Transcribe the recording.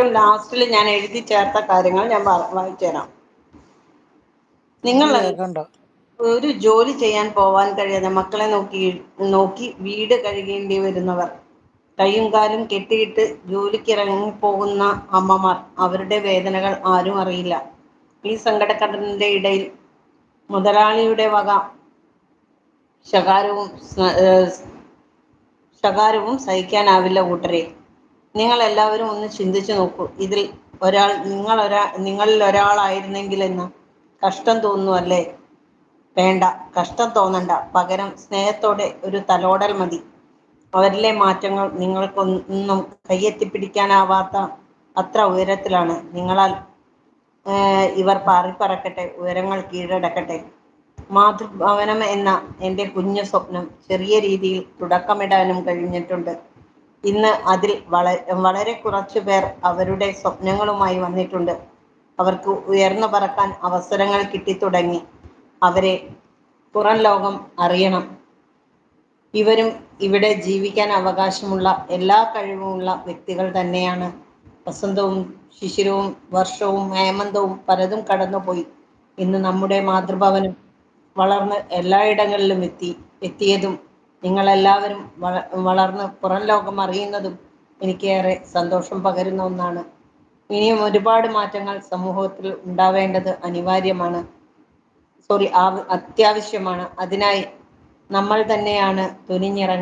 ഏറ്റവും ലാസ്റ്റിൽ ഞാൻ എഴുതി ചേർത്ത കാര്യങ്ങൾ ഞാൻ വായിച്ചു തരാം. ഒന്ന് നിങ്ങൾ കേക്കണ്ടോ? ഒരു ജോലി ചെയ്യാൻ പോവാൻ കഴിയാതെ മക്കളെ നോക്കി വീട് കഴിയേണ്ടി വരുന്നവർ, കൈയും കാലും കെട്ടിയിട്ട് ജോലിക്കിറങ്ങി പോകുന്ന അമ്മമാർ, അവരുടെ വേദനകൾ ആരും അറിയില്ല. ഈ സങ്കടക്കടലിന്റെ ഇടയിൽ മുതലാളിയുടെ വക ശകാരവും സഹിക്കാനാവില്ല കൂട്ടരെ. നിങ്ങൾ എല്ലാവരും ഒന്ന് ചിന്തിച്ചു നോക്കൂ. ഇതിൽ നിങ്ങളിൽ ഒരാളായിരുന്നെങ്കിലെന്ന് കഷ്ടം തോന്നുന്നു അല്ലേ? വേണ്ട, കഷ്ടം തോന്നണ്ട. പകരം സ്നേഹത്തോടെ ഒരു തലോടൽ മതി. അവരിലെ മാറ്റങ്ങൾ നിങ്ങൾക്കൊന്നും കയ്യെത്തിപ്പിടിക്കാനാവാത്ത അത്ര ഉയരത്തിലാണ്. നിങ്ങളാൽ ഇവർ പാറിപ്പറക്കട്ടെ, ഉയരങ്ങൾ കീഴടക്കട്ടെ. മാതൃഭവനം എന്ന എൻ്റെ കുഞ്ഞു സ്വപ്നം ചെറിയ രീതിയിൽ തുടക്കമിടാനും കഴിഞ്ഞിട്ടുണ്ട്. ഇന്ന് അതിൽ വളരെ കുറച്ചു പേർ അവരുടെ സ്വപ്നങ്ങളുമായി വന്നിട്ടുണ്ട്. അവർക്ക് ഉയർന്നു പറക്കാൻ അവസരങ്ങൾ കിട്ടിത്തുടങ്ങി. അവരെ പുറം ലോകം അറിയണം. ഇവരും ഇവിടെ ജീവിക്കാൻ അവകാശമുള്ള, എല്ലാ കഴിവുമുള്ള വ്യക്തികൾ തന്നെയാണ്. വസന്തവും ശിശിരവും വർഷവും ഹേമന്തവും പലതും കടന്നുപോയി. ഇന്ന് നമ്മുടെ മാതൃഭവനം വളർന്ന് എല്ലായിടങ്ങളിലും എത്തിയതും നിങ്ങളെല്ലാവരും വളർന്ന് പുറം ലോകം അറിയുന്നതും എനിക്കേറെ സന്തോഷം പകരുന്ന ഒന്നാണ്. ഇനിയും ഒരുപാട് മാറ്റങ്ങൾ സമൂഹത്തിൽ ഉണ്ടാവേണ്ടത് അത്യാവശ്യമാണ്. അതിനായി നമ്മൾ തന്നെയാണ് തുനിഞ്ഞിറങ്ങേണ്ടത്.